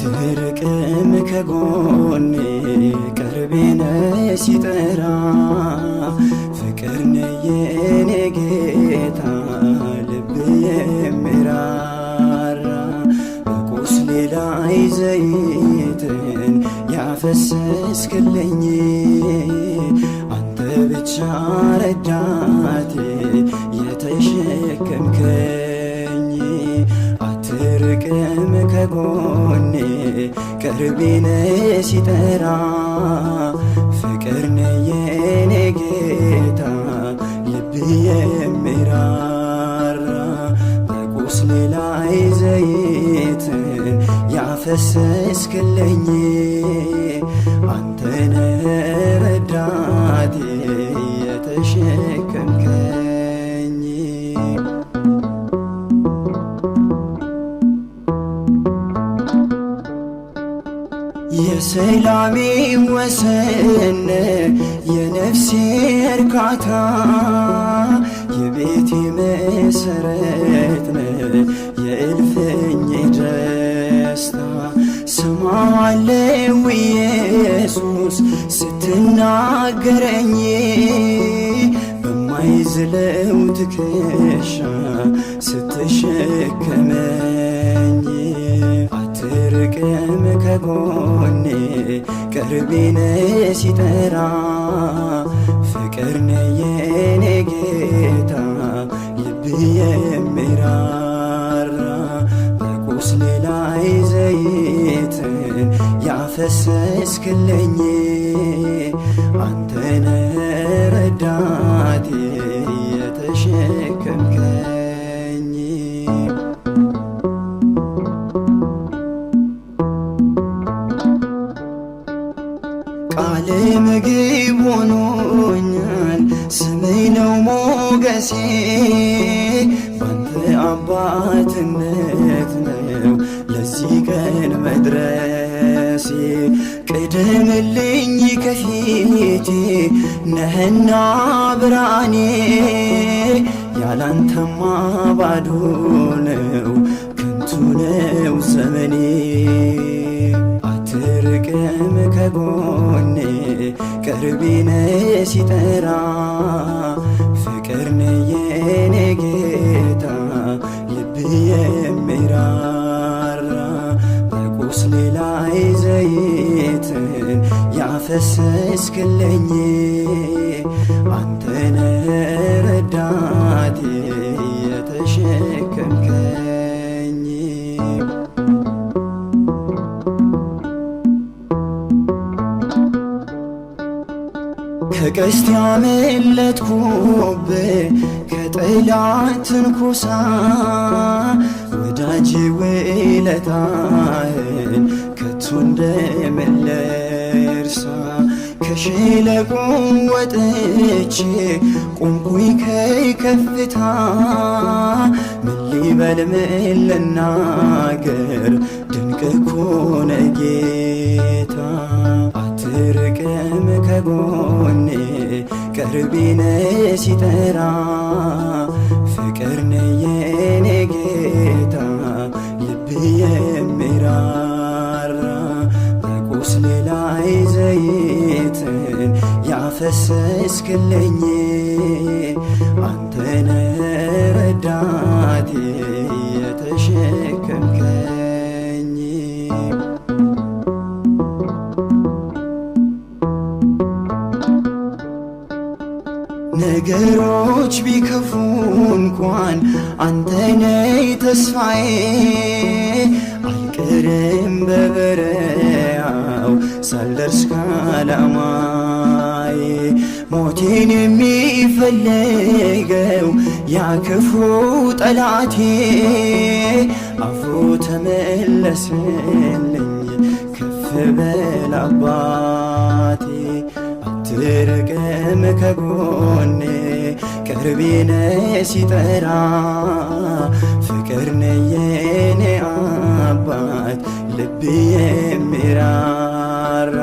አትርቅም ከጎኔ ቅርቤ ነህ ሲጠራ ፍቅር ነህ የኔ ጌታ ልብ የሚራራ በቁስሌ ላይ ዘይትን ያፈሰስክልኝ አንተ ብቻ ረዳቴ የተሸከምከኝ አትርቅም ከጎኔ ቅርቤ ነህ ሲጠራ ፍቅር ነህ የኔ ጌታ ልብ የሚራራ በቁስሌ ላይ ዘይትን ያፈሰስክልኝ አንተ ነህ ረዳቴ የተሸከምከኝ የሰላሜ ወሰን የነፍሴ እርካታ የቤቴ መሰረት የእልፍኜ ደስታ ሰማዋለው ኢየሱስ ስትናገረኝ በማይዝለው ትከሻ ስትሸከመኝ አትርቅም ከጎኔ ቅርቤ ነህ ሲጠራ ፍቅር ነህ የኔ ጌታ ልብ የሚራራ በቁስሌ ላይ ዘይትን ያፈሰስክልኝ አንተ ነህ ረዳቴ የተሸከምከኝ ቃል ምግብ ሆኖኛል ስምህ ነው ሞገሴ ባንተ አባትነት ነው ለዚህ ቀን መድረሴ ቅደምልኝ ከፊቴ ነህና ብርሃኔ ያላንተማ ባዶ ነው ከንቱ ነው ዘመኔ አትርቅም ከጎኔ ቅርቤ ነህ ሲጠራ ፍቅር ነህ የኔ ጌታ ልብ የሚራራ በቁስሌ ላይ ዘይትን ያፈሰስክልኝ አንተ ነህ ረዳቴ የተሸከምከኝ ከቀስት ያመለጥኩብህ ከጠላት ትንኮሳ ወዳጅ ውለታህን ከቶ እንደምን ልርሳ ከሸለቆ ወጥቼ ቆምኩኝ ከከፍታ ምን ልበል ምን ልናገር ድንቅ እኮ ነህ ጌታ አትርቅም ከጎኔ ቅርቤ ነህ ሲጠራ ፍቅር ነህ የኔ ጌታ ልብ የሚራራ በቁስሌ ላይ ዘይትን ያፈሰስክልኝ አንተ ነህ ረዳቴ የተሸከምከኝ ነገሮች ቢከፉ እንኳን አንተ ነህ ተስፋዬ አልቀርም በበረሃው ሳልደርስ ከዓላማዬ ሞቴን የሚፈልገው ያ ክፉ ጠላቴ አፍሮ ተመለስልኝ ከፍ በል አባቴ አትርቅም ከጎኔ ቅርቤ ነህ ሲጠራ ፍቅር ነህ የኔ አባት ልብ የሚራራ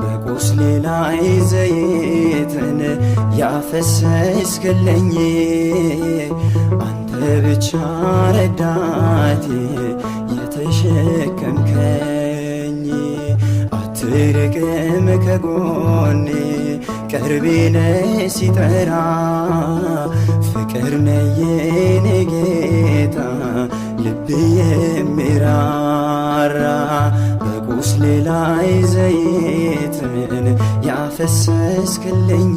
በቁስሌ ላይ ዘይትን ያፈሰስክልኝ አንተ ብቻ ረዳቴ የተሸከምከኝ ብርቅም ከጎኔ ቅርቤ ነህ ሲጠራ ፍቅር ነህ የኔ ጌታ ልብ የሚራራ በቁስሌ ላይ ዘይትን ያፈሰስክልኝ